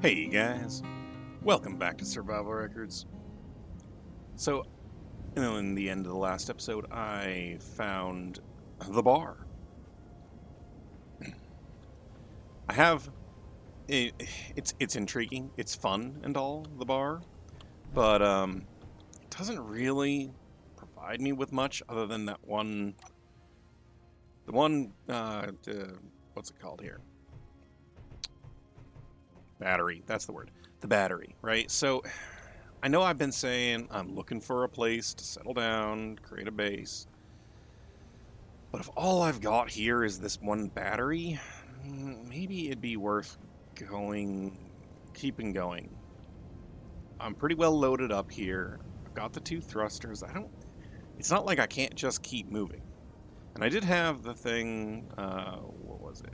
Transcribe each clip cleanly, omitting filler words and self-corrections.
Hey guys, welcome back to Survival Records. So, in the end of the last episode, I found the bar. I have it's intriguing, it's fun and all, the bar, but it doesn't really provide me with much other than that what's it called here? Battery. That's the word. The battery, right? So I know I've been saying I'm looking for a place to settle down, create a base. But if all I've got here is this one battery, maybe it'd be worth keeping going. I'm pretty well loaded up here. I've got the 2 thrusters. It's not like I can't just keep moving. And I did have the thing, what was it?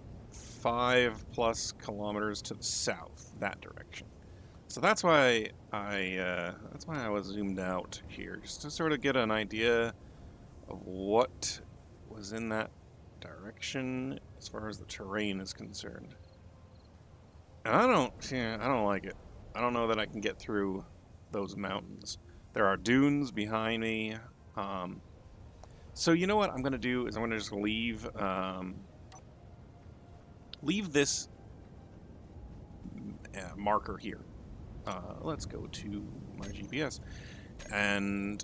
5+ kilometers to the south, that direction. So that's why I was zoomed out here, just to sort of get an idea of what was in that direction as far as the terrain is concerned. And I don't like it. I don't know that I can get through those mountains. There are dunes behind me. So you know what I'm gonna do is I'm gonna just leave this marker here. Let's go to my GPS and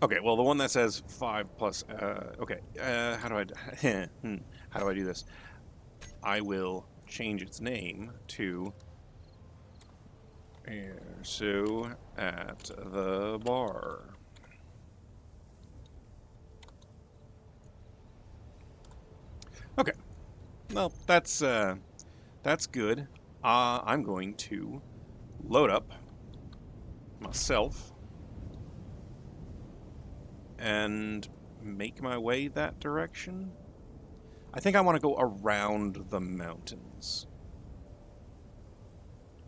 okay, well, the one that says 5+, okay, how do I, how do I do this? I will change its name to so at the bar. Okay, well, that's good. I'm going to load up myself and make my way that direction. I think I want to go around the mountains.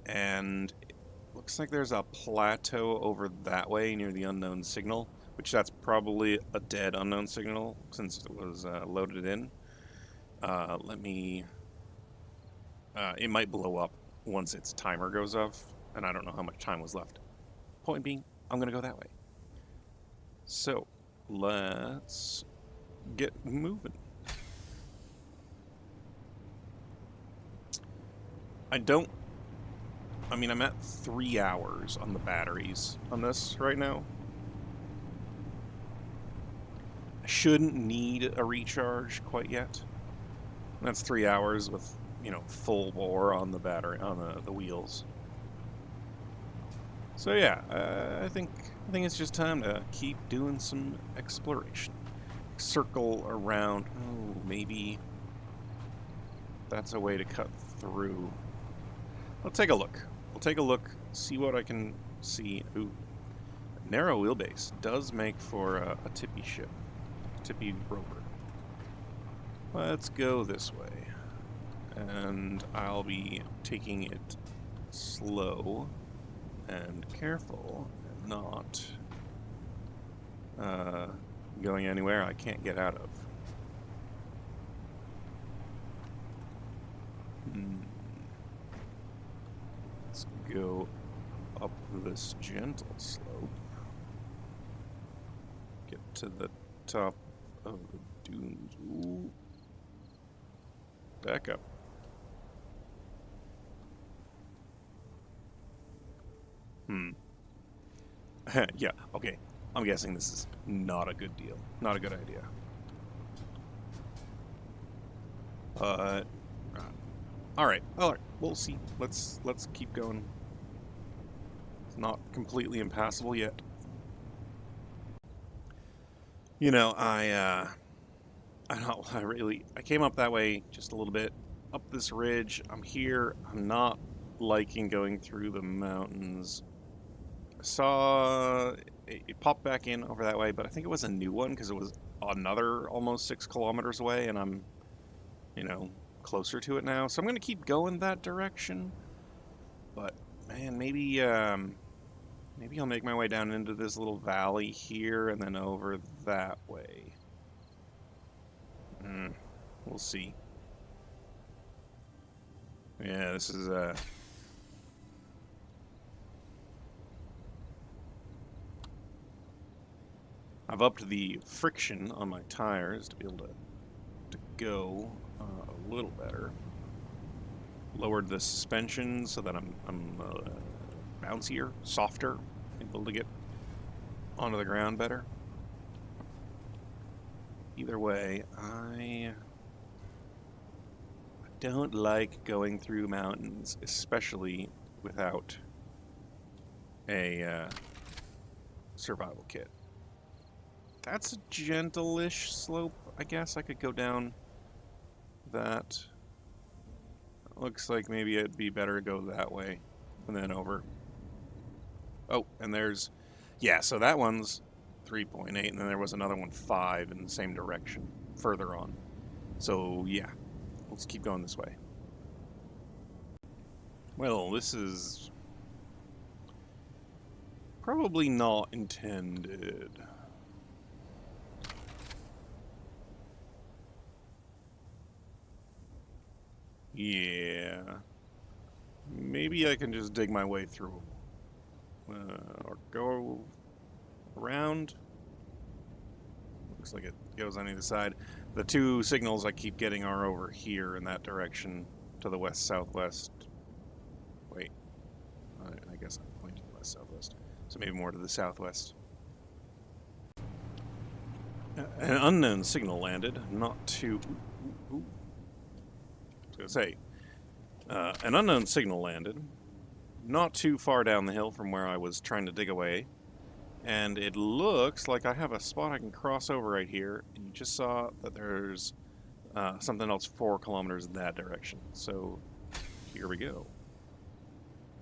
And it looks like there's a plateau over that way near the unknown signal, which that's probably a dead unknown signal since it was loaded in. It might blow up once its timer goes off, and I don't know how much time was left. Point being, I'm going to go that way. So, let's get moving. I'm at 3 hours on the batteries on this right now. I shouldn't need a recharge quite yet. That's 3 hours with, full bore on the battery, on the wheels. So yeah, I think it's just time to keep doing some exploration. Circle around. Oh, maybe that's a way to cut through. Let's take a look. We'll take a look, see what I can see. Ooh, narrow wheelbase does make for a tippy ship, tippy Rover. Let's go this way, and I'll be taking it slow and careful, and not going anywhere I can't get out of. Let's go up this gentle slope. Get to the top of the dunes. Ooh. Back up. Yeah, okay. I'm guessing this is not a good deal. Not a good idea. Alright. We'll see. Let's keep going. It's not completely impassable yet. I came up that way just a little bit. Up this ridge. I'm here. I'm not liking going through the mountains. I saw it popped back in over that way, but I think it was a new one because it was another almost 6 kilometers away, and I'm, closer to it now. So I'm going to keep going that direction. But, man, maybe Maybe I'll make my way down into this little valley here and then over that way. We'll see. Yeah, this is I've upped the friction on my tires to be able to go a little better. Lowered the suspension so that I'm bouncier, softer, able to get onto the ground better. Either way, I don't like going through mountains, especially without a survival kit. That's a gentle-ish slope. I guess I could go down that. Looks like maybe it'd be better to go that way and then over. Oh, and there's... Yeah, so that one's 3.8, and then there was another one 5 in the same direction, further on. So, yeah, let's keep going this way. Well, this is probably not intended. Yeah. Maybe I can just dig my way through. Or go around. Looks like it goes on either side. The two signals I keep getting are over here in that direction to the west-southwest. Wait. I guess I'm pointing west-southwest. So maybe more to the southwest. An unknown signal landed, not too... I was going to say, an unknown signal landed, not too far down the hill from where I was trying to dig away, and it looks like I have a spot I can cross over right here, and you just saw that there's something else 4 kilometers in that direction, so here we go.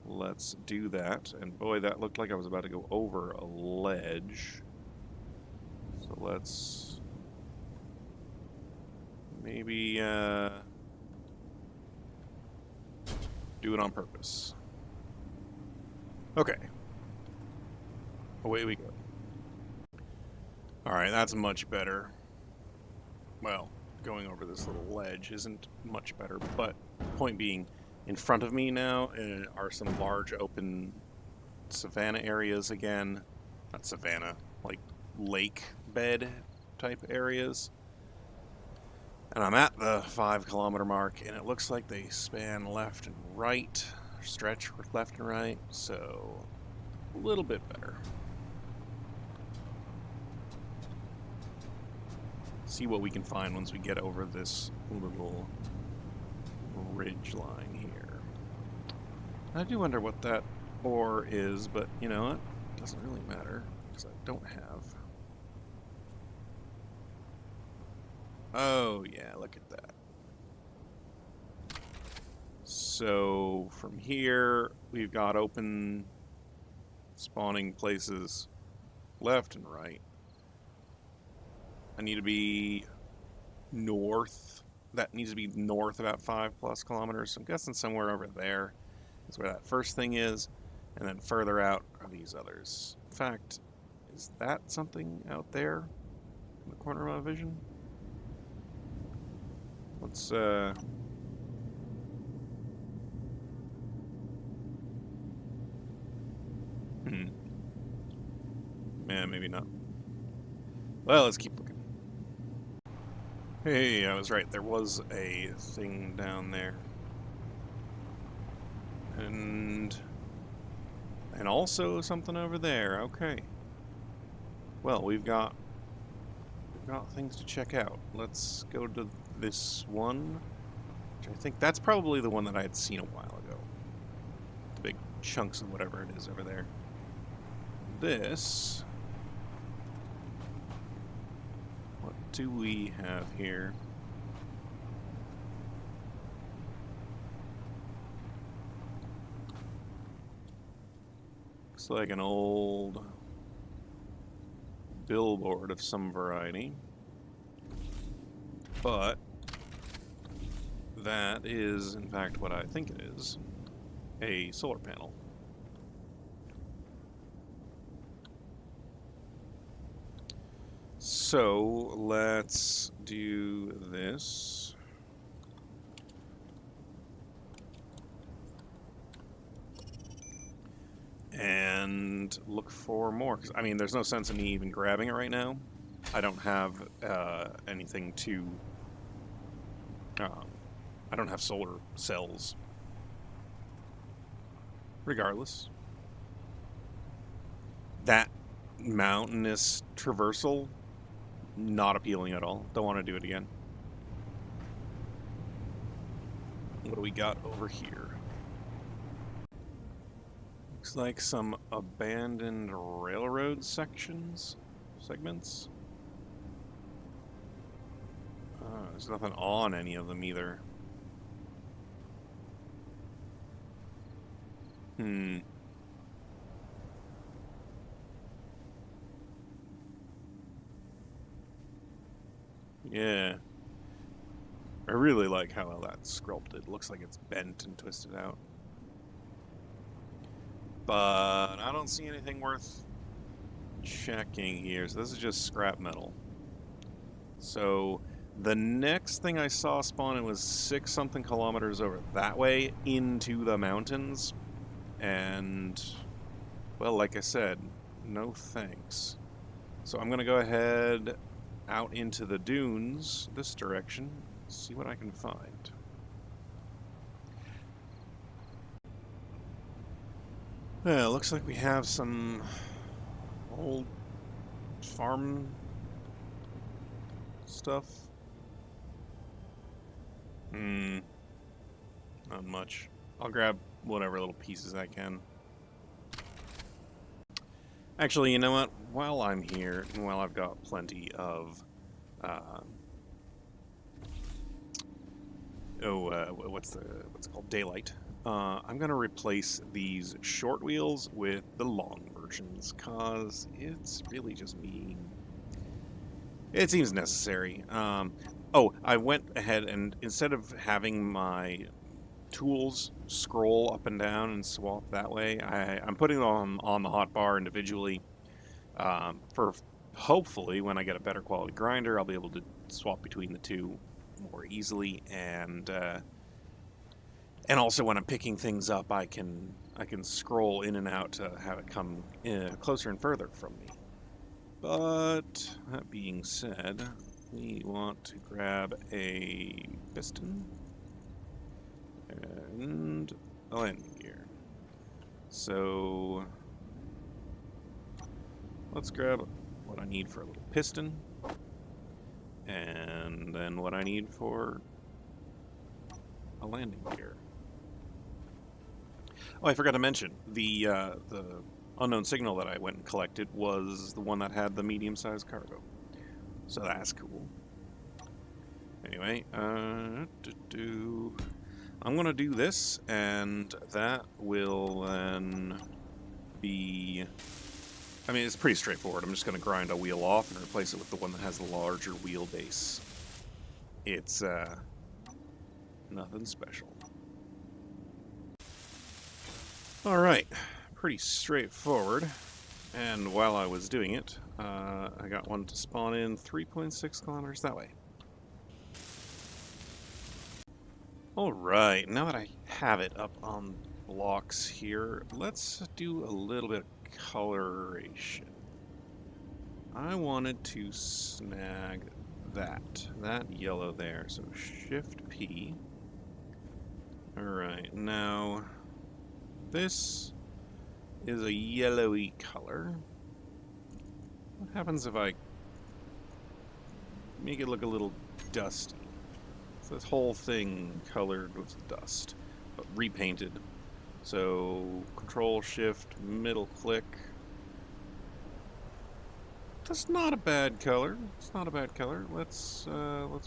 Let's do that, and boy, that looked like I was about to go over a ledge, so let's maybe do it on purpose. Okay. Away we go. Alright, that's much better. Well, going over this little ledge isn't much better, but point being, in front of me now are some large open savanna areas again. Not savanna, like lake bed type areas. And I'm at the 5 kilometer mark, and it looks like they span left and right, stretch left and right, so a little bit better. See what we can find once we get over this little ridge line here. I do wonder what that ore is, but you know what? It doesn't really matter, because I don't have. Oh, yeah, look at that. So, from here, we've got open spawning places left and right. I need to be north. That needs to be north about 5+ kilometers. So I'm guessing somewhere over there is where that first thing is. And then further out are these others. In fact, is that something out there in the corner of my vision? Let's, Man, maybe not. Well, let's keep looking. Hey, I was right. There was a thing down there. And also something over there. Okay. Well, we've got things to check out. Let's go to this one, which I think that's probably the one that I had seen a while ago. The big chunks of whatever it is over there. This... What do we have here? Looks like an old billboard of some variety. But that is, in fact, what I think it is. A solar panel. So let's do this. And look for more. 'Cause, I mean, there's no sense in me even grabbing it right now. I don't have anything to... I don't have solar cells. Regardless. That mountainous traversal, not appealing at all. Don't want to do it again. What do we got over here? Looks like some abandoned railroad segments. There's nothing on any of them either. Yeah. I really like how that's sculpted. Looks like it's bent and twisted out. But I don't see anything worth checking here. So this is just scrap metal. So the next thing I saw spawning was 6-something kilometers over that way into the mountains. And, well, like I said, no thanks. So I'm going to go ahead out into the dunes this direction, see what I can find. Well, looks like we have some old farm stuff. Not much. I'll grab whatever little pieces I can. Actually, you know what? While I'm here, and while I've got plenty of, what's it called? Daylight. I'm gonna replace these short wheels with the long versions, cause it's really just me. It seems necessary. Oh, I went ahead and instead of having my tools scroll up and down and swap that way, I'm putting them on the hotbar individually. For hopefully when I get a better quality grinder, I'll be able to swap between the two more easily, and also when I'm picking things up, I can scroll in and out to have it come closer and further from me. But that being said, we want to grab a piston and a landing gear. So let's grab what I need for a little piston, and then what I need for a landing gear. Oh, I forgot to mention, the unknown signal that I went and collected was the one that had the medium-sized cargo. So that's cool. Anyway, I'm going to do this, and that will then be... I mean, it's pretty straightforward. I'm just going to grind a wheel off and replace it with the one that has the larger wheelbase. It's nothing special. Alright, pretty straightforward. And while I was doing it, I got one to spawn in 3.6 kilometers that way. Alright, now that I have it up on blocks here, let's do a little bit of coloration. I wanted to snag that yellow there, so Shift P. Alright, now this is a yellowy color. What happens if I make it look a little dusty? So this whole thing colored with dust, but repainted. So Control Shift middle click. That's not a bad color. It's not a bad color. Let's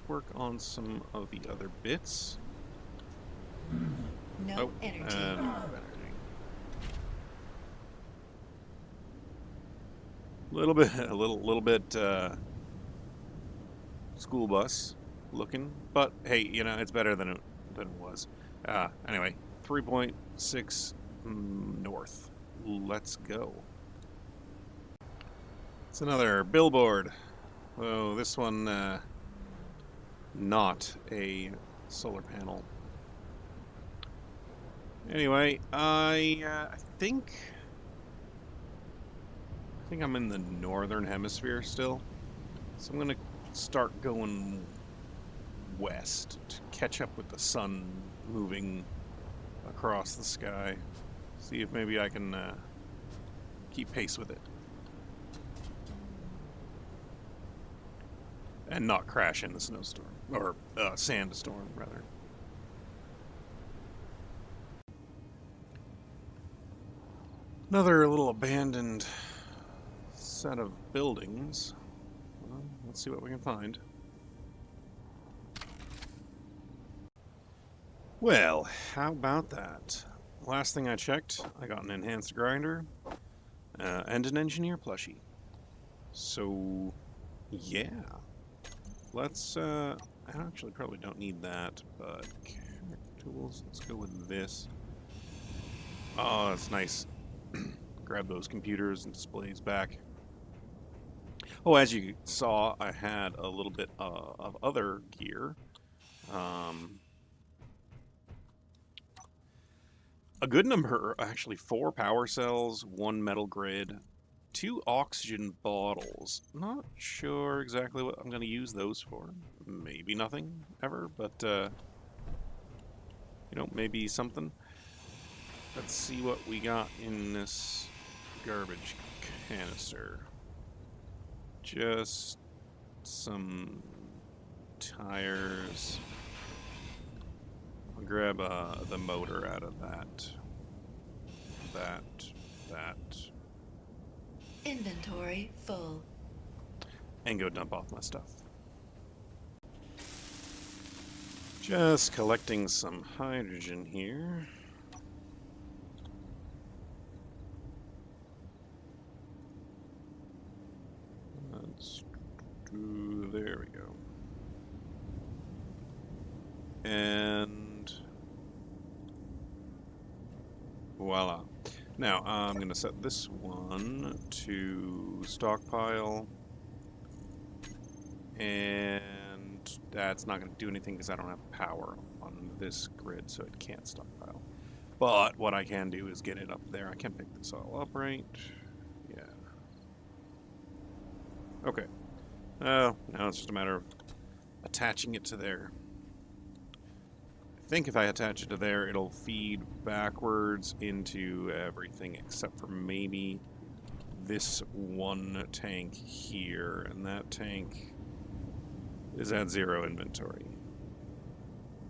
work on some of the other bits. No energy. A little bit school bus looking, but hey, you know, it's better than it was. Anyway, 3.6 north. Let's go. It's another billboard. Oh, this one, not a solar panel. Anyway, I think I'm in the northern hemisphere still, so I'm gonna start going west to catch up with the sun moving across the sky. See if maybe I can keep pace with it. And not crash in the snowstorm. Or sandstorm, rather. Another little abandoned set of buildings. Well, let's see what we can find. Well, how about that? Last thing I checked, I got an enhanced grinder and an engineer plushie. So, yeah. Let's, I actually probably don't need that, but tools, let's go with this. Oh, that's nice. Grab those computers and displays back. Oh, as you saw, I had a little bit of other gear. A good number, actually 4 power cells, 1 metal grid, 2 oxygen bottles. Not sure exactly what I'm going to use those for. Maybe nothing ever, but, you know, maybe something. Let's see what we got in this garbage canister. Just some tires. I'll grab the motor out of that. That. Inventory full. And go dump off my stuff. Just collecting some hydrogen here. Let's do, there we go. And voila. Now, I'm going to set this one to stockpile. And that's not going to do anything because I don't have power on this grid, so it can't stockpile. But what I can do is get it up there. I can pick this all up, right? Yeah. Okay. Now it's just a matter of attaching it to there. I think if I attach it to there, it'll feed backwards into everything except for maybe this one tank here, and that tank is at 0 inventory.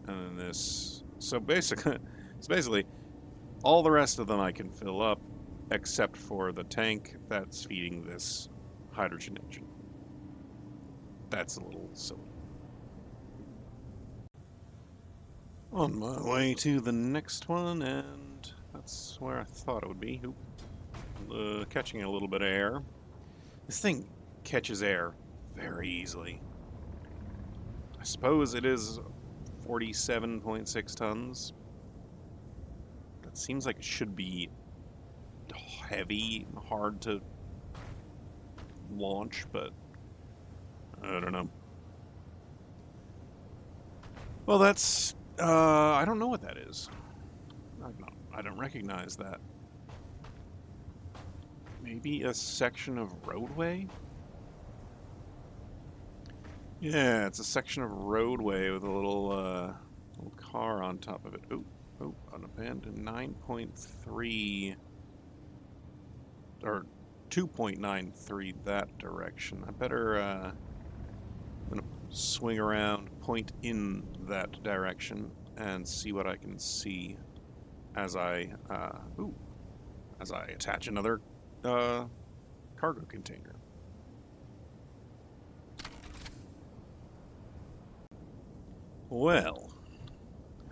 And then this, so basically all the rest of them I can fill up except for the tank that's feeding this hydrogen engine. That's a little silly. On my way to the next one, and that's where I thought it would be. Oop. Catching a little bit of air. This thing catches air very easily. I suppose it is 47.6 tons. That seems like it should be heavy, hard to launch, but I don't know. Well, that's I don't know what that is. I don't recognize that. Maybe a section of roadway? Yeah, it's a section of roadway with a little car on top of it. Oh, an abandoned 9.3 or 2.93 that direction. I better I'm gonna swing around, point in that direction, and see what I can see as I attach another cargo container. Well,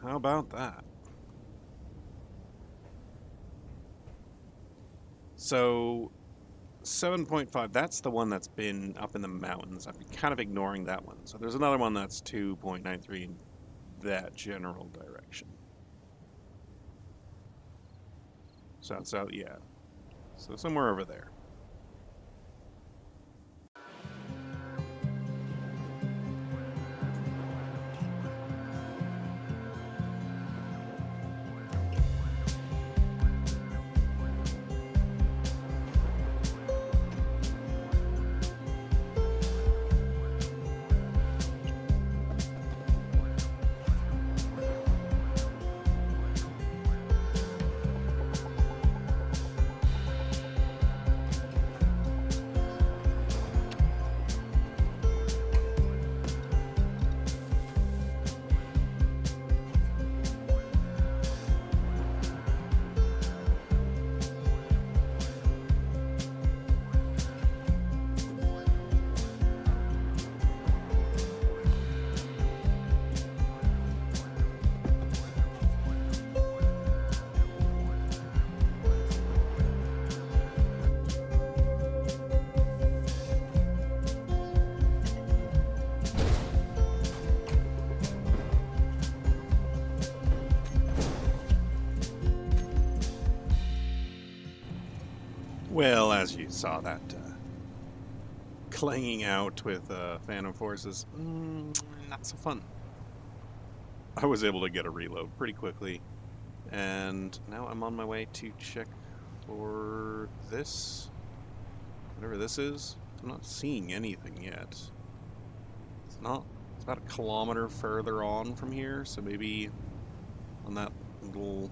how about that? So 7.5, that's the one that's been up in the mountains. I've been kind of ignoring that one. So there's another one that's 2.93 in that general direction. South, yeah. So somewhere over there. Well, as you saw that clanging out with Phantom Forces, not so fun. I was able to get a reload pretty quickly, and now I'm on my way to check for this. Whatever this is. I'm not seeing anything yet. It's not. It's about a kilometer further on from here, so maybe on that little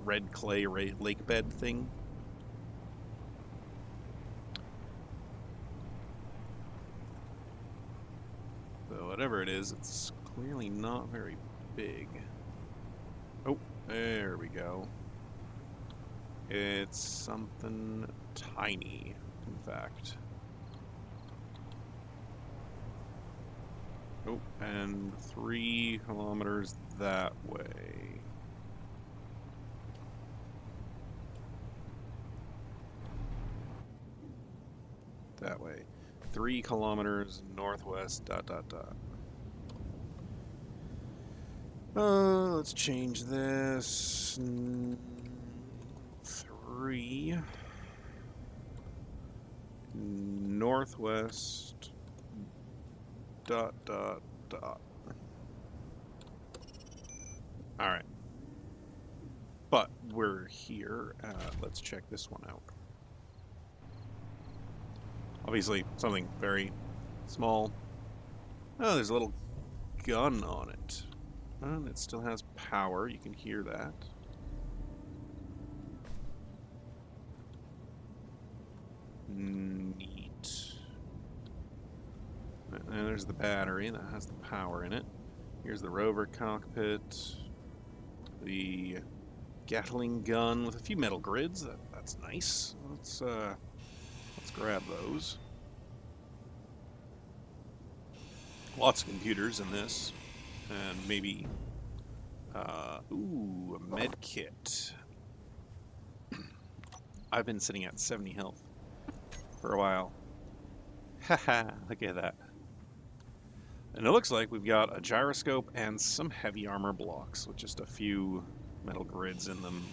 red clay lake bed thing. So whatever it is, it's clearly not very big. Oh, there we go. It's something tiny, in fact. Oh, and 3 kilometers that way. That way. 3 kilometers northwest, ... Let's change this. 3 northwest ... Alright. But we're here. Let's check this one out. Obviously, something very small. Oh, there's a little gun on it. And it still has power. You can hear that. Neat. And there's the battery that has the power in it. Here's the Rover cockpit. The Gatling gun with a few metal grids. That's nice. Let's grab those. Lots of computers in this. And maybe... ooh, a med kit. I've been sitting at 70 health for a while. Haha, look at that. And it looks like we've got a gyroscope and some heavy armor blocks with just a few metal grids in them.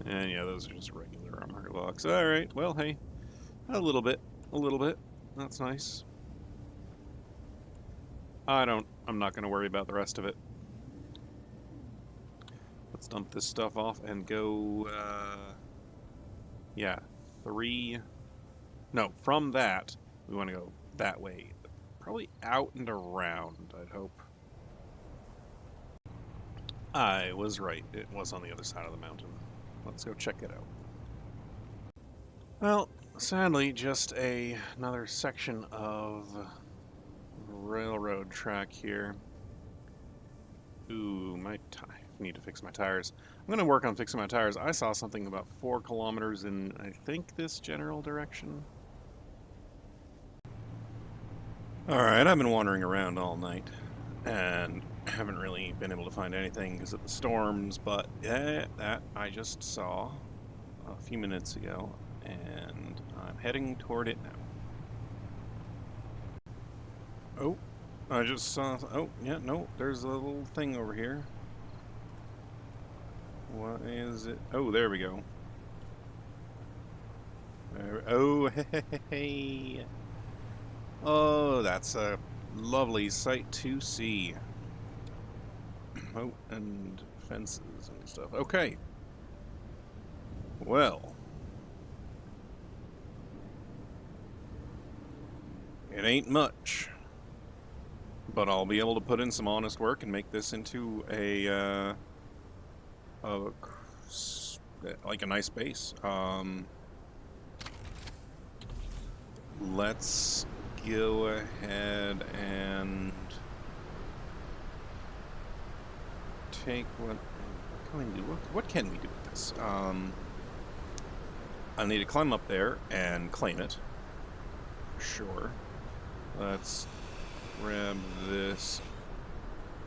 And yeah, those are just regular armor blocks. Alright, well, hey. A little bit. That's nice. I'm not going to worry about the rest of it. Let's dump this stuff off and go, yeah, 3... No, from that, we want to go that way. Probably out and around, I'd hope. I was right. It was on the other side of the mountain. Let's go check it out. Well, sadly, just another section of railroad track here. Ooh, I need to fix my tires. I'm going to work on fixing my tires. I saw something about 4 kilometers in, I think, this general direction. Alright, I've been wandering around all night, and haven't really been able to find anything because of the storms, but that I just saw a few minutes ago, and I'm heading toward it now. Oh, I just saw... Oh, yeah, no, there's a little thing over here. What is it? Oh, there we go. Oh, hey. Oh, that's a lovely sight to see. Oh, and fences and stuff. Okay. Well. It ain't much. But I'll be able to put in some honest work and make this into like a nice base. Let's go ahead and take what can we do with this? I need to climb up there and claim it. Sure. Let's grab this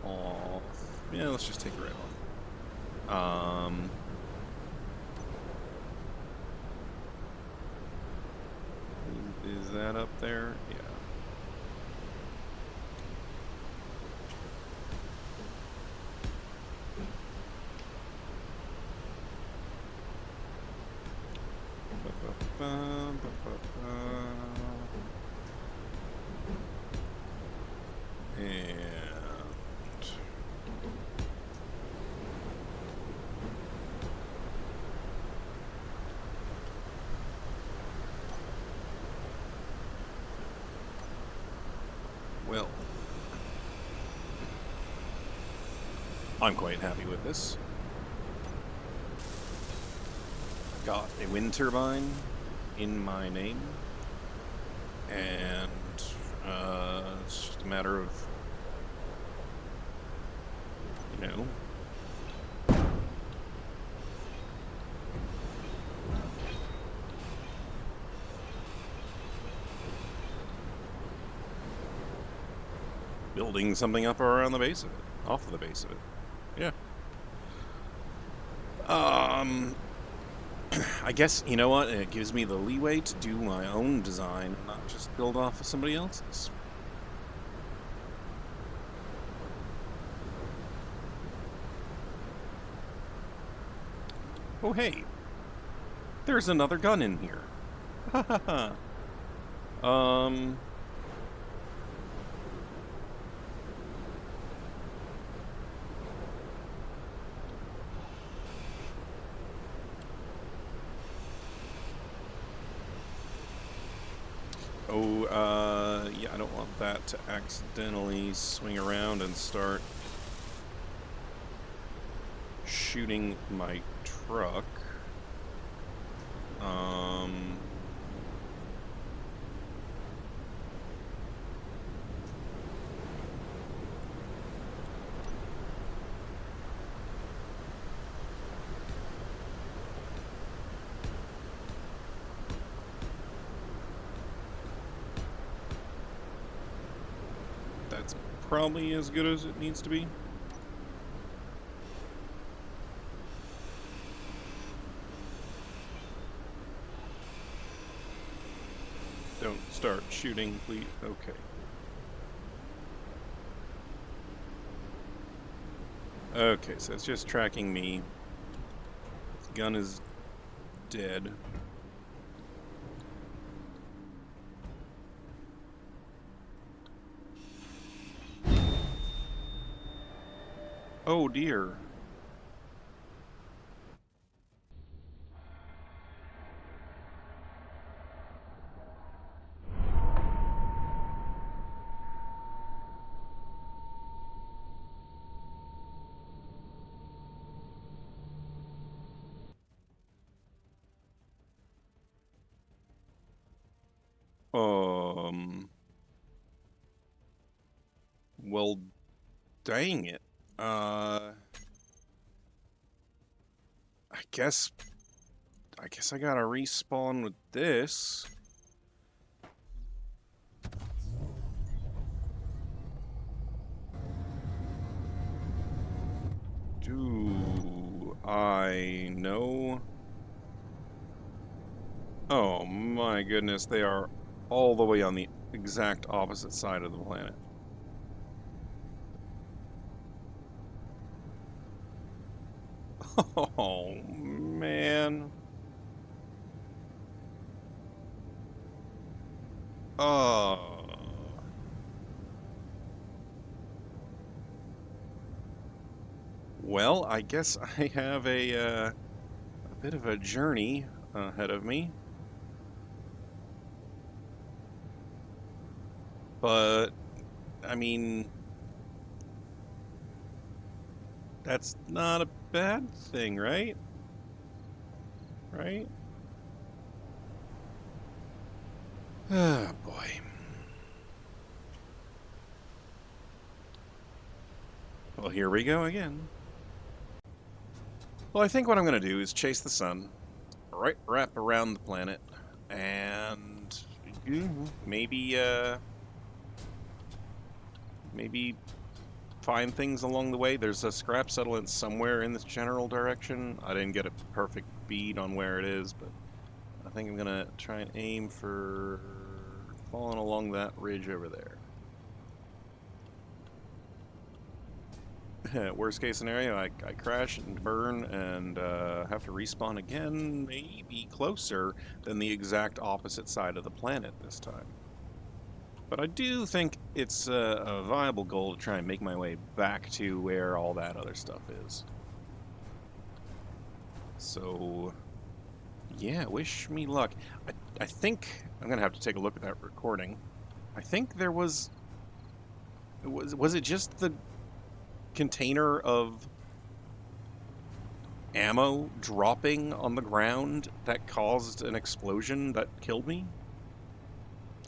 off. Yeah, let's just take it right off. Is that up there? Yeah. Well, I'm quite happy with this. Got a wind turbine in my name, and it's just a matter of, you know, building something up around the base of it, off of the base of it. Yeah. I guess, you know what, it gives me the leeway to do my own design, not just build off of somebody else's. Oh hey, there's another gun in here. Ha ha ha. Yeah, I don't want that to accidentally swing around and start shooting my truck. That's probably as good as it needs to be. Don't start shooting, please. Okay. Okay, so it's just tracking me. This gun is dead. Oh dear. Well, dang it. I guess I gotta respawn with this. Do I know? Oh my goodness, they are all the way on the exact opposite side of the planet. Oh man. Oh. Well, I guess I have a bit of a journey ahead of me. But, I mean, that's not a bad thing, right? Right? Oh, boy. Well, here we go again. Well, I think what I'm going to do is chase the sun, wrap around the planet, and maybe, maybe find things along the way. There's a scrap settlement somewhere in this general direction. I didn't get a perfect bead on where it is, but I think I'm going to try and aim for falling along that ridge over there. Worst case scenario, I crash and burn and have to respawn again, maybe closer than the exact opposite side of the planet this time. But I do think it's a viable goal to try and make my way back to where all that other stuff is. So, yeah, wish me luck. I think I'm going to have to take a look at that recording. I think there was it just the container of ammo dropping on the ground that caused an explosion that killed me?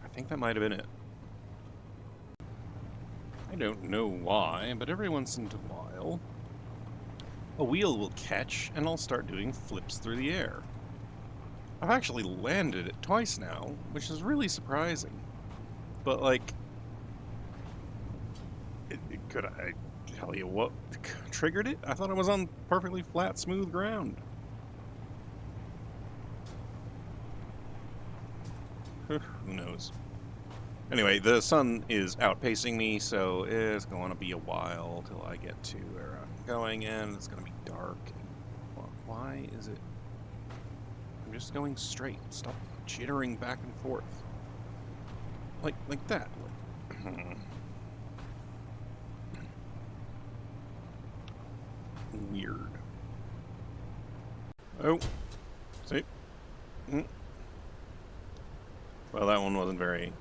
I think that might have been it. I don't know why, but every once in a while, a wheel will catch and I'll start doing flips through the air. I've actually landed it twice now, which is really surprising. But, like, could I tell you what triggered it? I thought I was on perfectly flat, smooth ground. Who knows? Anyway, the sun is outpacing me, so it's going to be a while till I get to where I'm going, and it's going to be dark. Why is it? I'm just going straight. Stop jittering back and forth. Like that. Weird. Oh. See? Well, that one wasn't very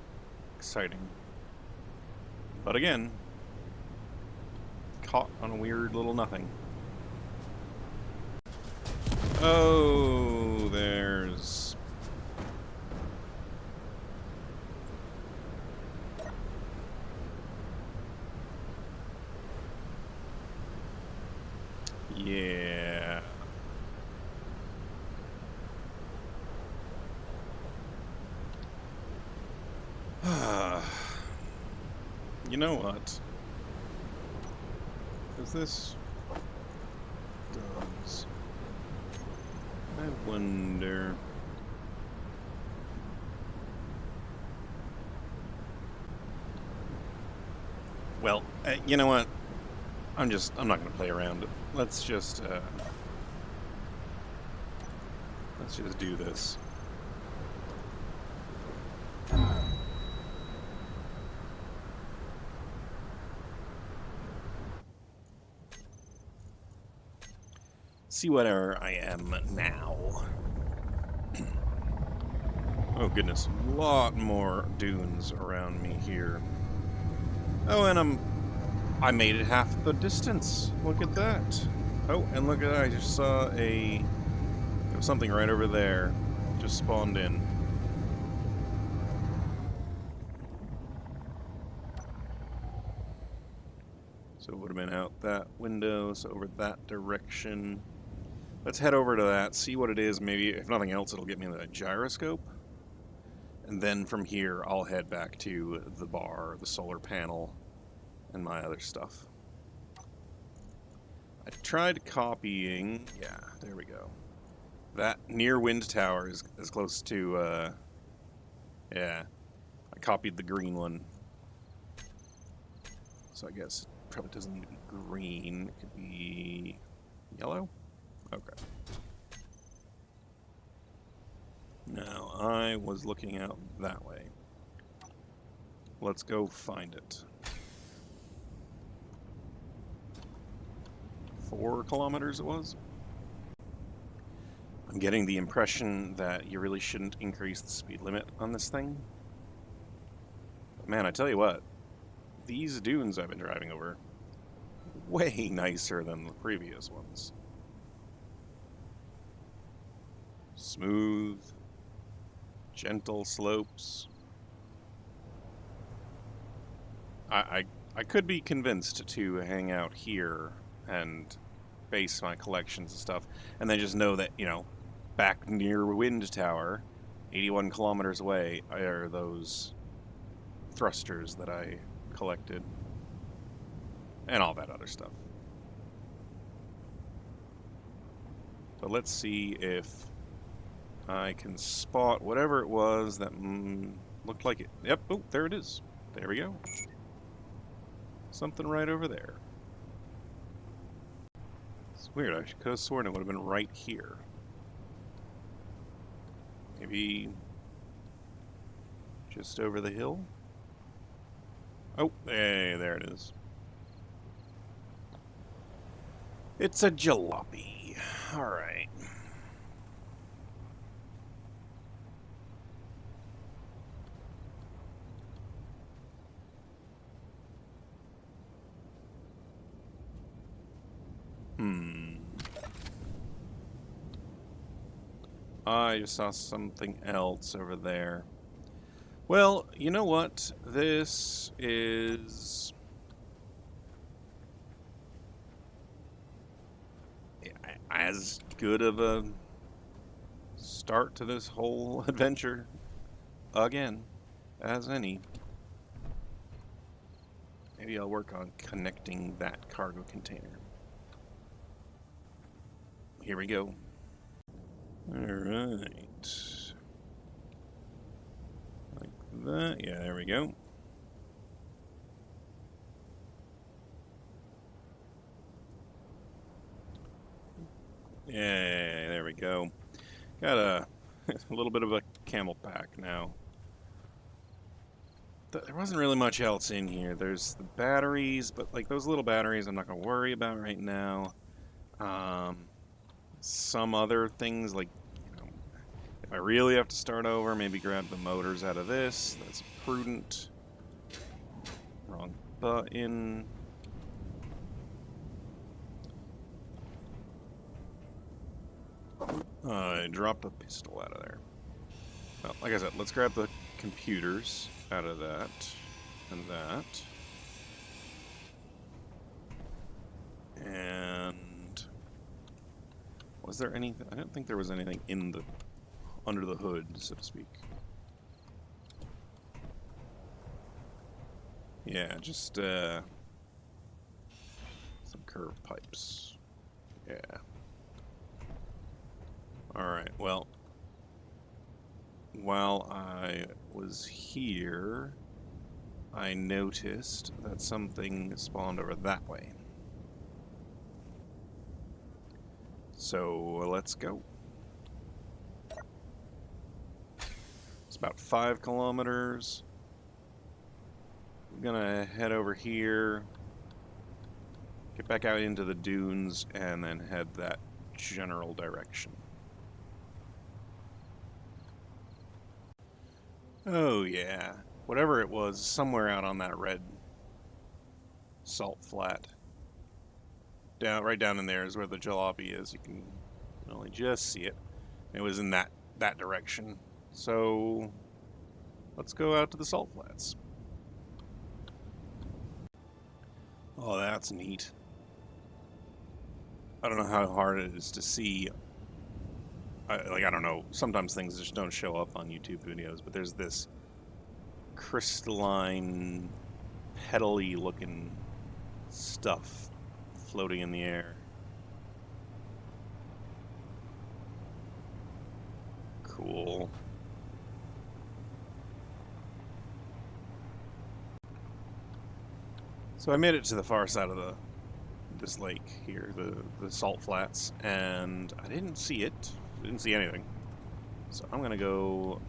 exciting. But again, caught on a weird little nothing. Oh, there's... Yeah. You know what? Is this... does... I wonder... Well, you know what? I'm not going to play around. Let's just do this. See where I am now. Oh goodness, a lot more dunes around me here. Oh, and I made it half the distance. Look at that. Oh, and look at that, I just saw there was something right over there. Just spawned in. So it would have been out that window, so over that direction. Let's head over to that, see what it is. Maybe, if nothing else, it'll get me the gyroscope. And then from here, I'll head back to the bar, the solar panel, and my other stuff. I tried copying... Yeah, there we go. That near wind tower is as close to... yeah, I copied the green one. So I guess it probably doesn't need to be green. It could be... yellow? Okay. Now, I was looking out that way. Let's go find it. 4 kilometers it was? I'm getting the impression that you really shouldn't increase the speed limit on this thing. But man, I tell you what, these dunes I've been driving over, way nicer than the previous ones. Smooth, gentle slopes. I could be convinced to hang out here and base my collections and stuff, and then just know that, you know, back near Wind Tower, 81 kilometers away, are those thrusters that I collected, and all that other stuff. But let's see if I can spot whatever it was that looked like it. Yep, oh, there it is. There we go. Something right over there. Weird, I could have sworn it would have been right here. Maybe just over the hill? Oh, hey, there it is. It's a jalopy. Alright. I just saw something else over there. Well, you know what? This is as good of a start to this whole adventure again as any. Maybe I'll work on connecting that cargo container. Here we go. Alright. Like that. Yeah, there we go. Yeah, there we go. Got a little bit of a camel pack now. There wasn't really much else in here. There's the batteries, but like those little batteries I'm not going to worry about right now. Some other things like, you know, if I really have to start over, maybe grab the motors out of this. That's prudent. Wrong button. I dropped a pistol out of there. Well, like I said, let's grab the computers out of that and that. And was there anything? I don't think there was anything in the under the hood, so to speak. Yeah, just some curved pipes. Yeah. Alright, well, while I was here, I noticed that something spawned over that way. So, let's go. It's about 5 kilometers. I'm gonna head over here, get back out into the dunes, and then head that general direction. Oh yeah, whatever it was, somewhere out on that red salt flat. Right down in there is where the jalopy is. You can only just see it. It was in that direction. So let's go out to the salt flats. Oh, that's neat. I don't know how hard it is to see. I don't know. Sometimes things just don't show up on YouTube videos, but there's this crystalline, petally looking stuff floating in the air. Cool. So I made it to the far side of this lake here, the salt flats, and I didn't see it. Didn't see anything. So I'm gonna go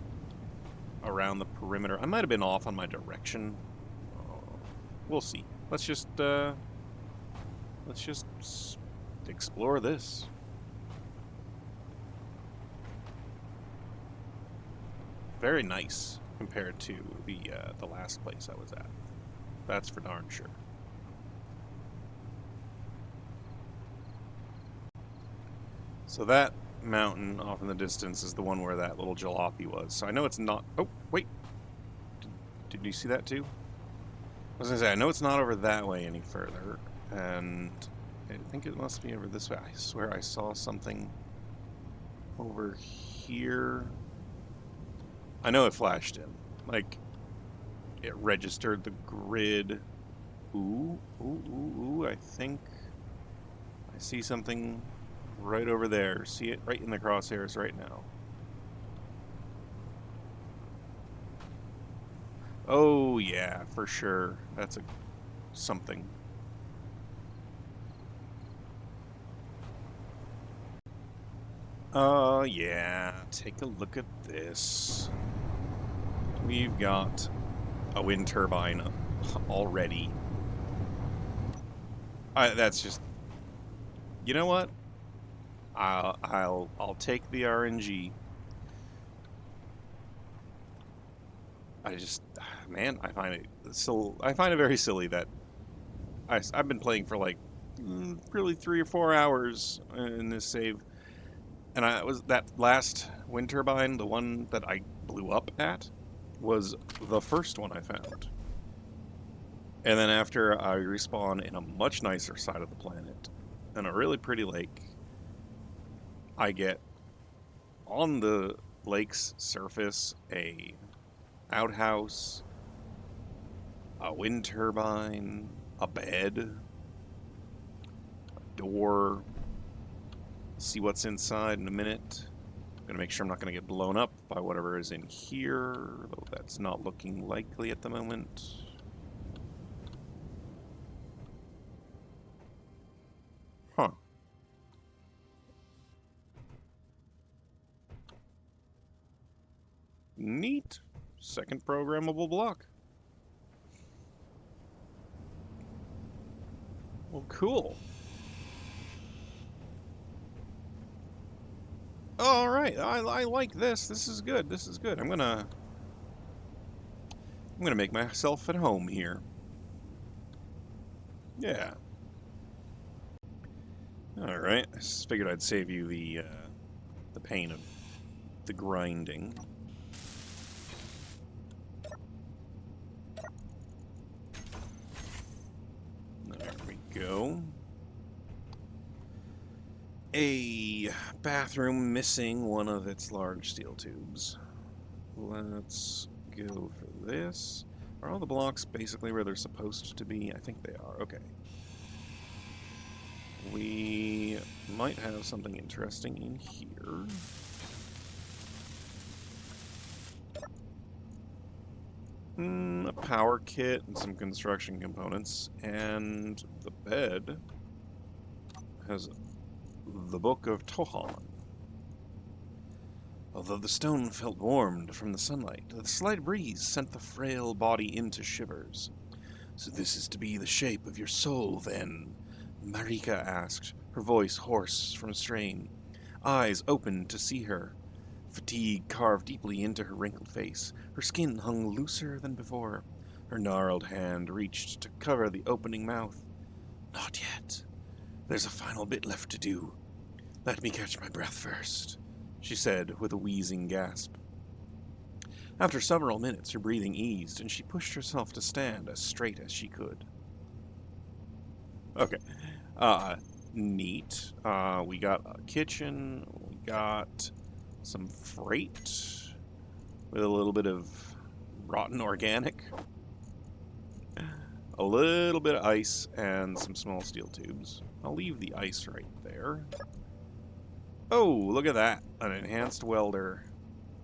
around the perimeter. I might have been off on my direction. We'll see. Let's just explore this. Very nice compared to the last place I was at. That's for darn sure. So that mountain off in the distance is the one where that little jalopy was. So I know it's not... Oh, wait. Did you see that too? I was going to say, I know it's not over that way any further. And I think it must be over this way. I swear I saw something over here. I know it flashed in. Like, it registered the grid. Ooh, ooh, ooh, ooh. I think I see something right over there. See it right in the crosshairs right now. Oh yeah, for sure. That's something. Yeah, take a look at this. We've got a wind turbine already. That's just, you know what? I'll take the RNG. I just, man, I find it very silly that I've been playing for like really 3 or 4 hours in this save, and I was that last wind turbine, the one that I blew up at, was the first one I found. And then after I respawn in a much nicer side of the planet, and a really pretty lake, I get on the lake's surface a outhouse, a wind turbine, a bed, a door. See what's inside in a minute. I'm gonna make sure I'm not gonna get blown up by whatever is in here, though that's not looking likely at the moment. Huh. Neat. Second programmable block. Well, cool. All right, I like this. This is good. This is good. I'm gonna make myself at home here. Yeah. All right. I just figured I'd save you the pain of the grinding. There we go. A bathroom missing one of its large steel tubes. Let's go for this. Are all the blocks basically where they're supposed to be? I think they are. Okay. We might have something interesting in here. A power kit and some construction components. And the bed has the Book of Tohan. Although the stone felt warmed from the sunlight, the slight breeze sent the frail body into shivers. So this is to be the shape of your soul, then? Marika asked, her voice hoarse from strain. Eyes opened to see her. Fatigue carved deeply into her wrinkled face. Her skin hung looser than before. Her gnarled hand reached to cover the opening mouth. Not yet. There's a final bit left to do. Let me catch my breath first, she said with a wheezing gasp. After several minutes, her breathing eased, and she pushed herself to stand as straight as she could. Okay. Neat. We got a kitchen. We got some freight with a little bit of rotten organic. A little bit of ice and some small steel tubes. I'll leave the ice right there. Oh, look at that. An enhanced welder.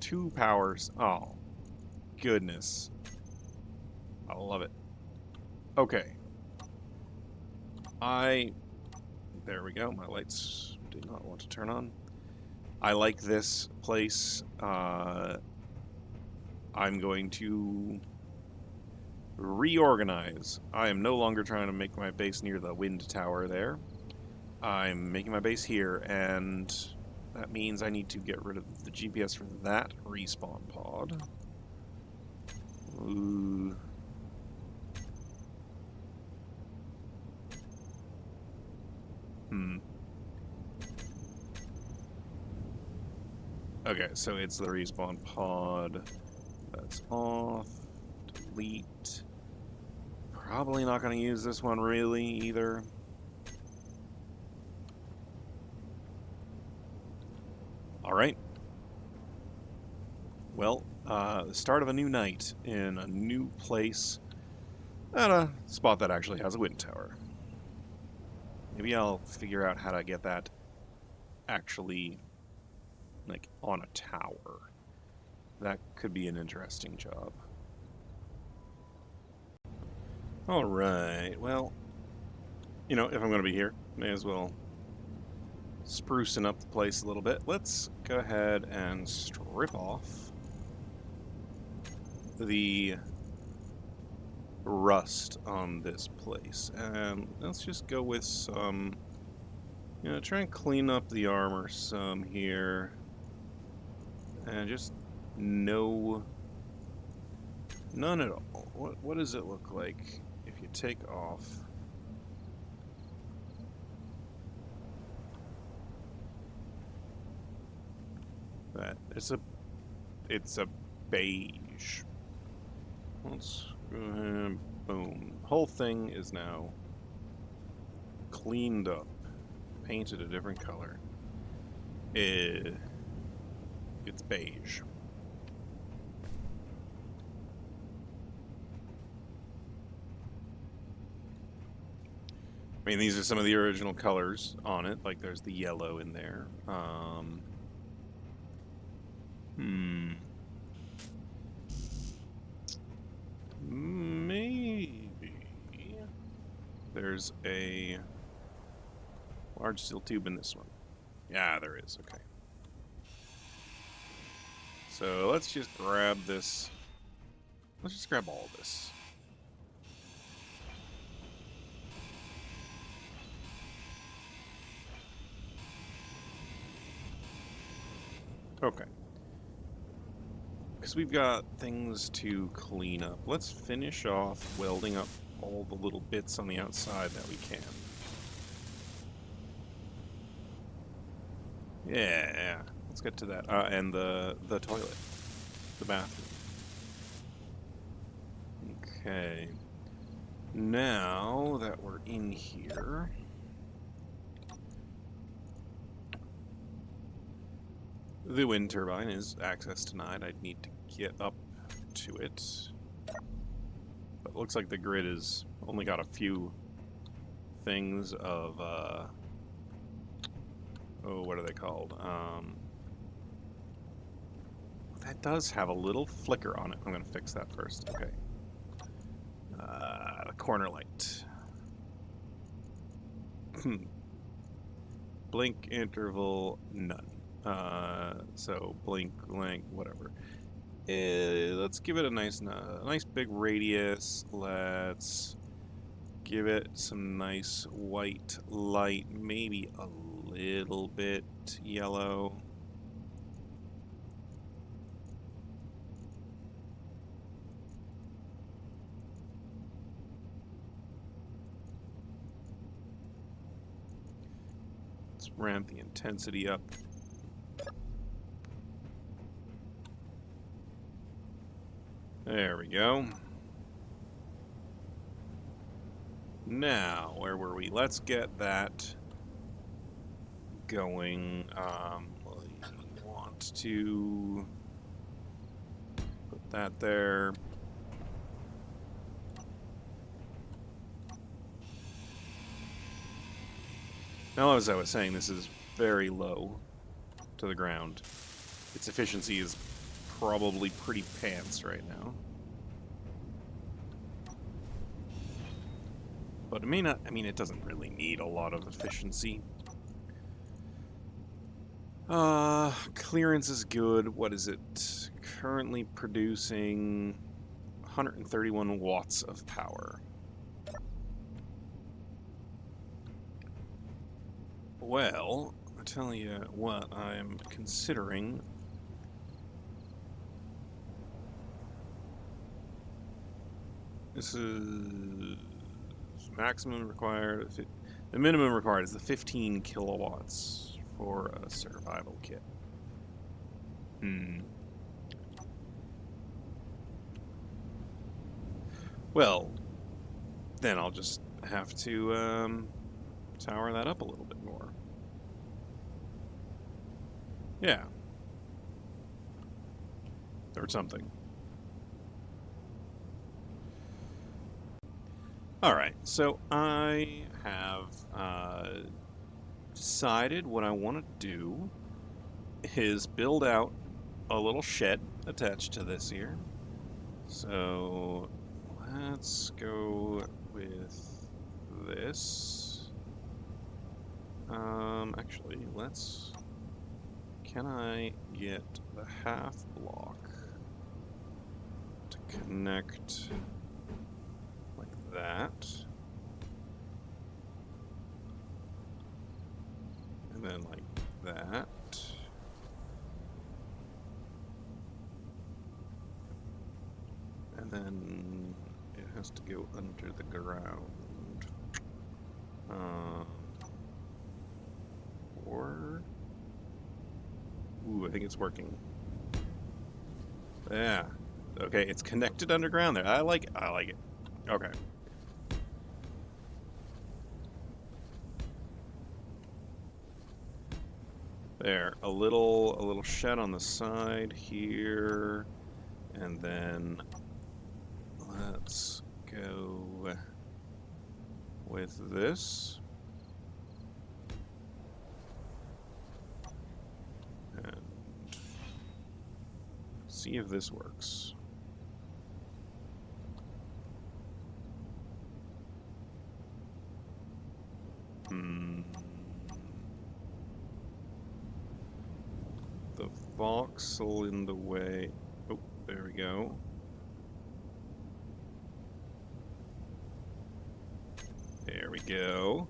2 powers. Oh, goodness. I love it. Okay. There we go. My lights did not want to turn on. I like this place. I'm going to reorganize. I am no longer trying to make my base near the wind tower there. I'm making my base here, and that means I need to get rid of the GPS for that respawn pod. Ooh. Okay, so it's the respawn pod. That's off. Delete. Probably not going to use this one really either. Alright. Well, the start of a new night in a new place at a spot that actually has a wind tower. Maybe I'll figure out how to get that actually, like, on a tower. That could be an interesting job. Alright, well, if I'm going to be here, may as well sprucing up the place a little bit. Let's go ahead and strip off the rust on this place. And let's just go with some, try and clean up the armor some here. And just none at all. What does it look like if you take off? That it's a beige. Let's go ahead, boom. Whole thing is now cleaned up, painted a different color. It's beige. I mean, these are some of the original colors on it. Like, there's the yellow in there. Maybe there's a large steel tube in this one. Yeah, there is. Okay. So let's just grab this. Let's just grab all this. Okay. Because we've got things to clean up. Let's finish off welding up all the little bits on the outside that we can. Yeah. Let's get to that. And the toilet. The bathroom. Okay. Now that we're in here... The wind turbine is access denied. I'd need to get up to it. But it looks like the grid has only got a few things of, what are they called? That does have a little flicker on it. I'm going to fix that first. Okay. The corner light. Blink interval, none. So blink, blank, whatever. Let's give it a nice big radius. Let's give it some nice white light, maybe a little bit yellow. Let's ramp the intensity up. There we go. Now, where were we? Let's get that going. We want to put that there. Now, as I was saying, this is very low to the ground. Its efficiency is probably pretty pants right now. But it may not, I mean, it doesn't really need a lot of efficiency. Clearance is good. What is it? Currently producing 131 watts of power. Well, I tell you what I'm considering. This is maximum required. The minimum required is the 15 kilowatts for a survival kit. Well, then I'll just have to tower that up a little bit more. Yeah. Or something. Alright, so I have decided what I want to do is build out a little shed attached to this here. So let's go with this. Actually, let's... Can I get the half block to connect like that? And then like that. And then it has to go under the ground. Or... Ooh, I think it's working. Yeah. Okay, it's connected underground there. I like it. I like it. Okay. There. A little shed on the side here. And then let's go with this. And see if this works. The voxel in the way. Oh, there we go. There we go.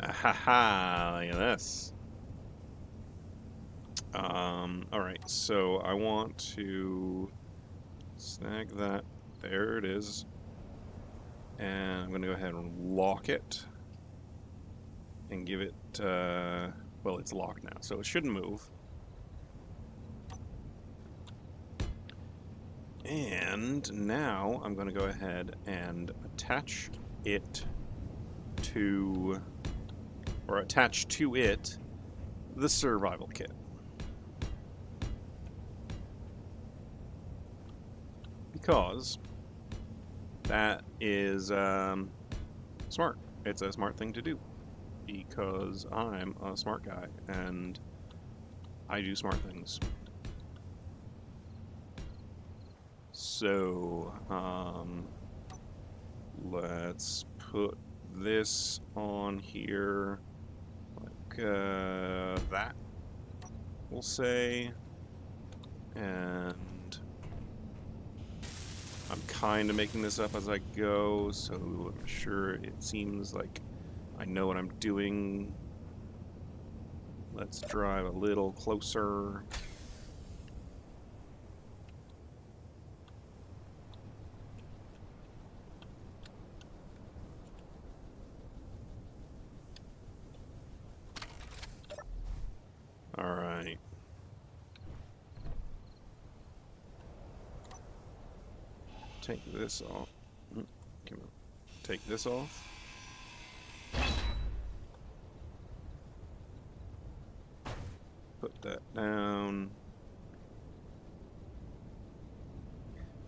Ahaha, look at this. Alright, so I want to snag that. There it is. And I'm going to go ahead and lock it. And give it, well, it's locked now, so it shouldn't move. And now I'm going to go ahead and attach it to, or attach to it, the survival kit. Because that is smart. It's a smart thing to do. Because I'm a smart guy and I do smart things. So, let's put this on here like that, we'll say. And I'm kind of making this up as I go, so I'm sure it seems like I know what I'm doing. Let's drive a little closer. All right. Take this off. Come on. Take this off. Put that down.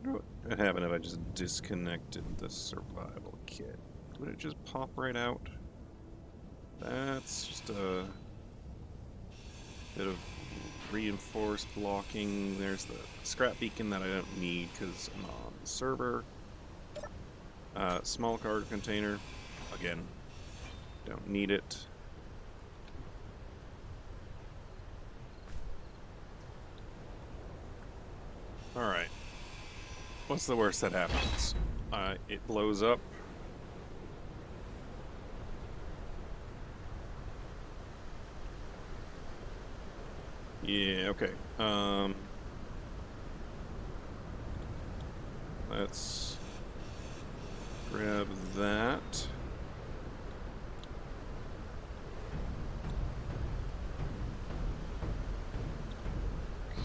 What would happen if I just disconnected the survival kit? Would it just pop right out? That's just a bit of reinforced blocking. There's the scrap beacon that I don't need because I'm on the server. Small cargo container. Again, don't need it. Alright. What's the worst that happens? It blows up. Yeah, okay. Let's grab that.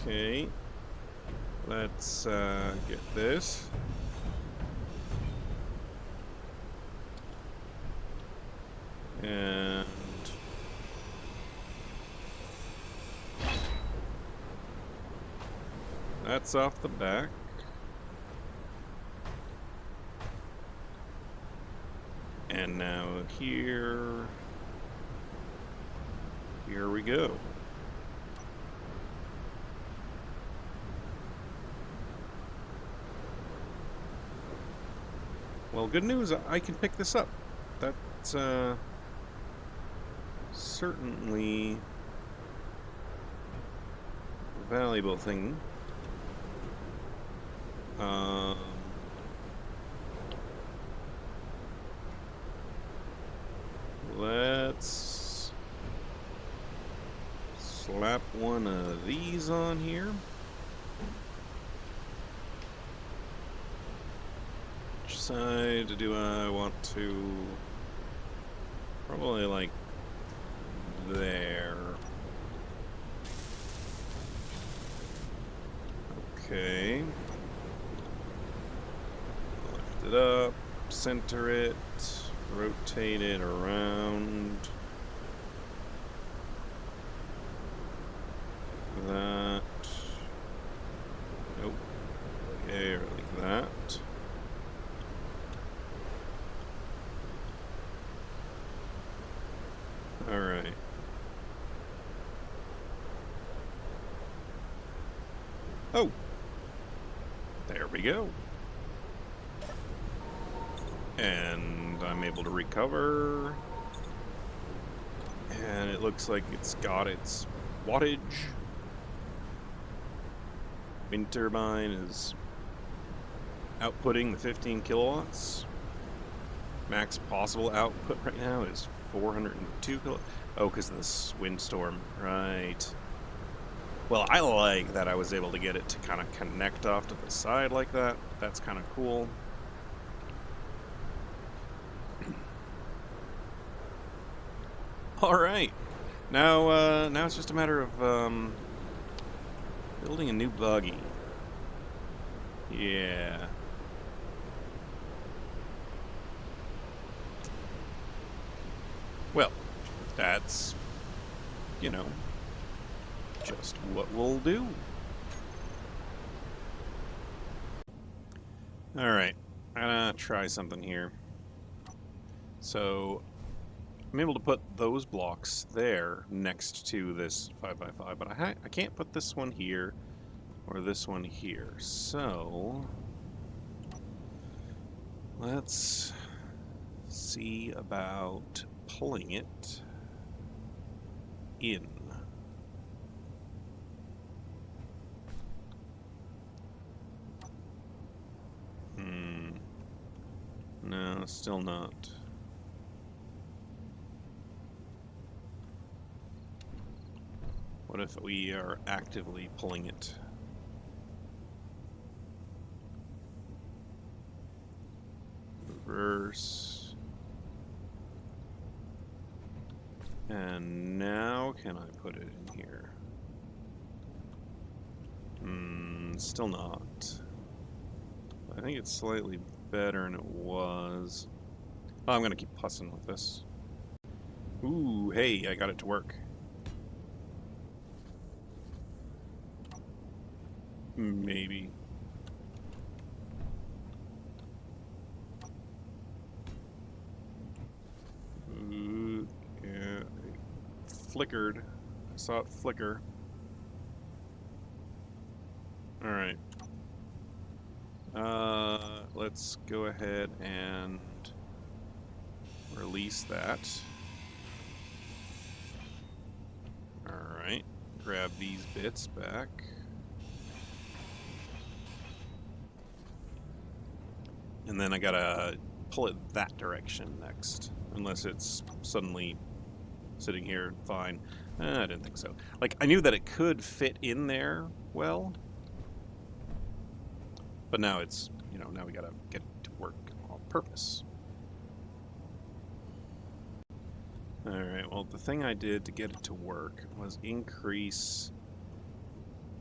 Okay. Let's get this. And that's off the back. And now here we go. Well, good news, I can pick this up. That's certainly a valuable thing. Let's slap one of these on here. Which side do I want to? Probably like there. Okay. Lift it up, center it, rotate it around. That. Nope. There, like that. Alright. Oh! There we go. And I'm able to recover. And it looks like it's got its wattage. Wind turbine is outputting the 15 kilowatts. Max possible output right now is 402 kilowatts. Oh, because of this windstorm. Right. Well, I like that I was able to get it to kind of connect off to the side like that. That's kind of cool. All right. Now it's just a matter of building a new buggy. Yeah. Well, that's, you know, just what we'll do. Alright, I'm gonna try something here. So, I'm able to put those blocks there next to this 5x5, but I can't put this one here or this one here. So, let's see about pulling it in. No, still not. What if we are actively pulling it? Reverse. And now, can I put it in here? Still not. I think it's slightly better than it was. Oh, I'm gonna keep pussing with this. Ooh, hey, I got it to work. Maybe. Ooh, yeah, it flickered. I saw it flicker. Alright. Let's go ahead and release that. Alright. Grab these bits back. And then I gotta pull it that direction next. Unless it's suddenly sitting here fine. I didn't think so. Like, I knew that it could fit in there well. But now it's, you know, now we gotta get it to work on purpose. Alright, well, the thing I did to get it to work was increase...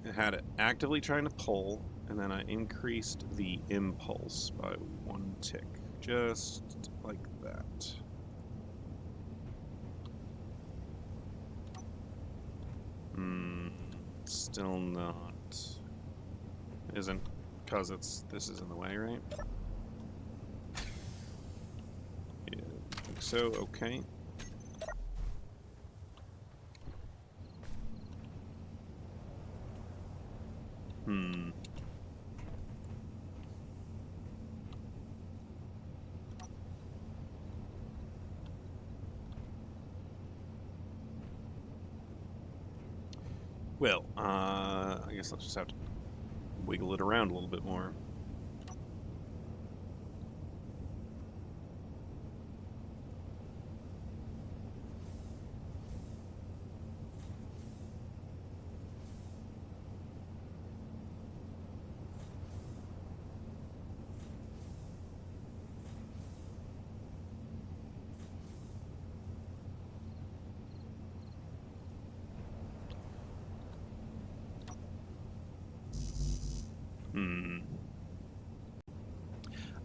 It had it actively trying to pull, and then I increased the impulse by 1 tick. Just like that. Still not. Isn't, because this is in the way, right? Yeah, I think so, okay. Well, I guess I'll just have to wiggle it around a little bit more.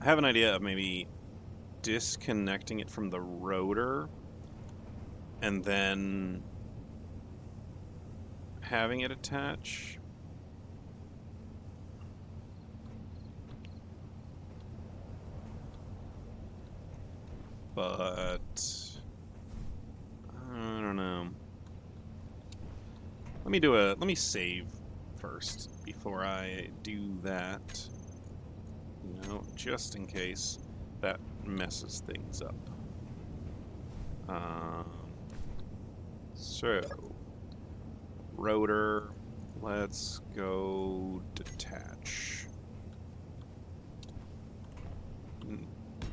I have an idea of maybe disconnecting it from the rotor and then having it attach. But I don't know. Let me save first before I do that. You know, just in case that messes things up. So, rotor, let's go detach.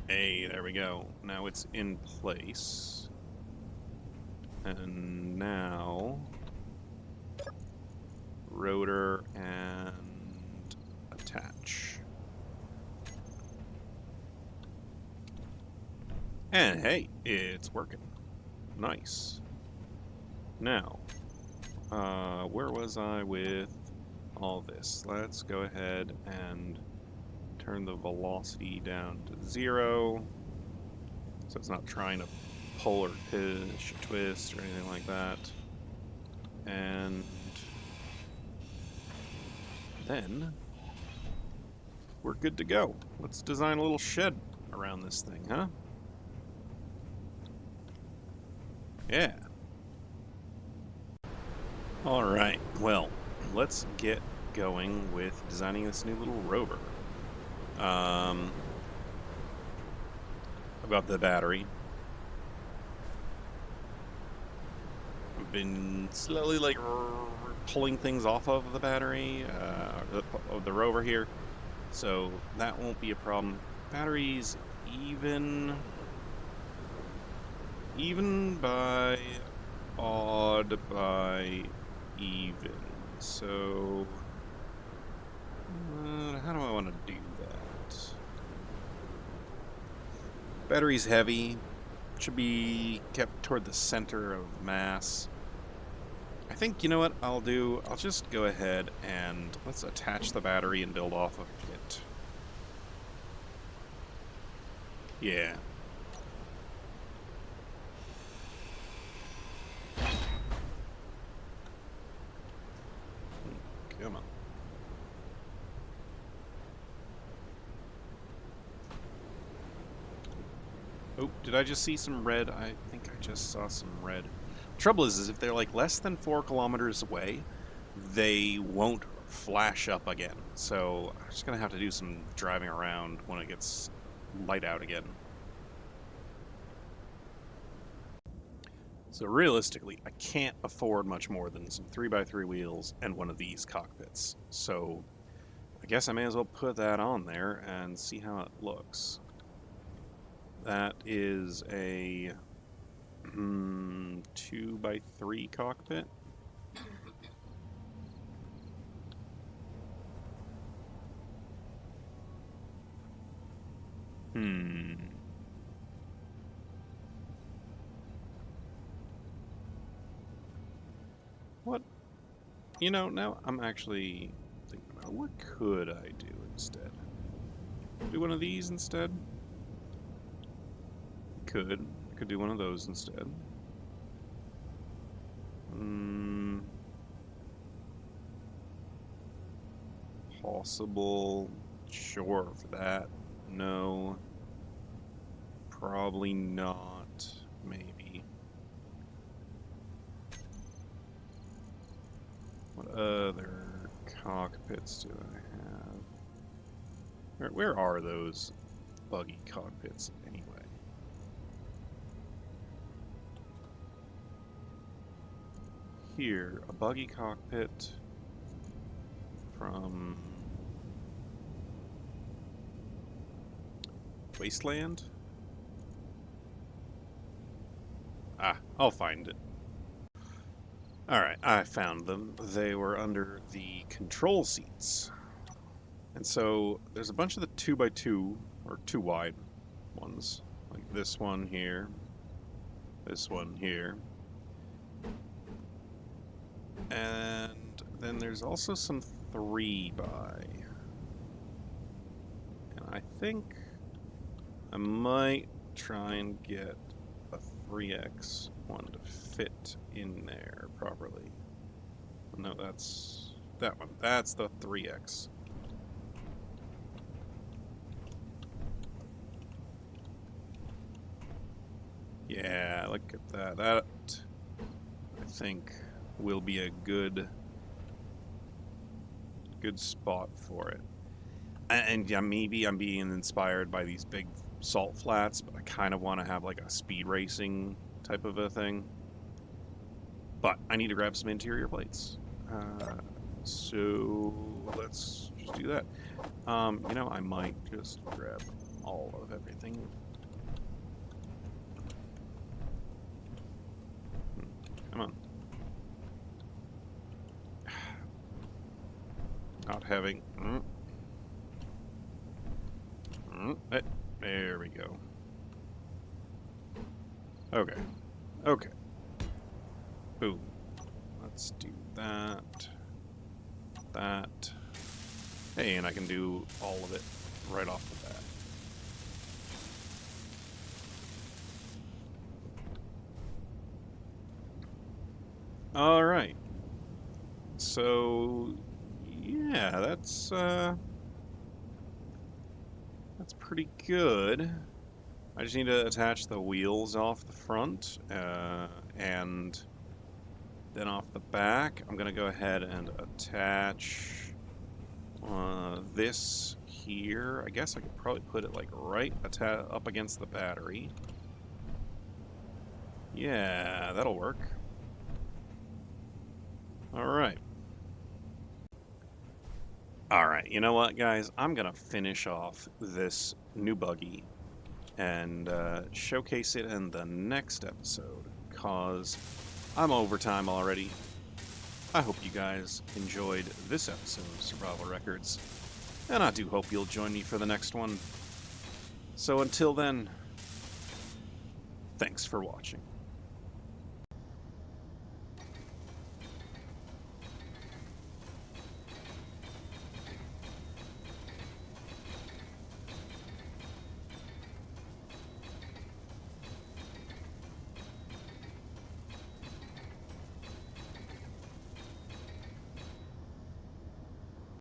Hey, there we go. Now it's in place. And now, rotor and attach. And hey, it's working. Nice. Now, where was I with all this? Let's go ahead and turn the velocity down to 0. So it's not trying to pull or push or twist or anything like that. And then we're good to go. Let's design a little shed around this thing, huh? Yeah. Alright, well, let's get going with designing this new little rover. I've got the battery. I've been slowly, like, pulling things off of the battery, of the rover here, so that won't be a problem. Battery's even by odd by even. So, how do I want to do that? Battery's heavy. Should be kept toward the center of mass. I think, you know what I'll do? I'll just go ahead and let's attach the battery and build off of it. Yeah. Come on. Oh, did I just see some red? I think I just saw some red. Trouble is if they're like less than 4 kilometers away, they won't flash up again. So I'm just gonna have to do some driving around when it gets light out again. So realistically, I can't afford much more than some 3x3 wheels and one of these cockpits. So I guess I may as well put that on there and see how it looks. That is a 2x3 cockpit. What? You know, now I'm actually thinking about what could I do instead? Do one of these instead? Could do one of those instead. Possible. Sure for that. No. Probably not. Maybe. What other cockpits do I have? Where are those buggy cockpits anyway? here? A buggy cockpit from Wasteland? Ah, I'll find it. Alright, I found them. They were under the control seats. And so there's a bunch of the 2x2, or 2 wide ones. Like this one here. This one here. And then there's also some 3x. And I think I might try and get a 3x one to fit in there properly. No, that's that one. That's the 3x. Yeah, look at that. That, I think, will be a good spot for it. And yeah, maybe I'm being inspired by these big salt flats, but I kind of want to have like a speed racing type of a thing. But I need to grab some interior plates. So let's just do that. You know, I might just grab all of everything. Come on. Not having... There we go. Okay. Okay. Boom. Let's do that. That. Hey, and I can do all of it right off the bat. All right. So, yeah, that's pretty good. I just need to attach the wheels off the front, and then off the back, I'm gonna go ahead and attach this here. I guess I could probably put it like right up against the battery. Yeah, that'll work. Alright. Alright, you know what, guys? I'm gonna finish off this new buggy and showcase it in the next episode, because I'm overtime already. I hope you guys enjoyed this episode of Survival Records, and I do hope you'll join me for the next one. So until then, thanks for watching.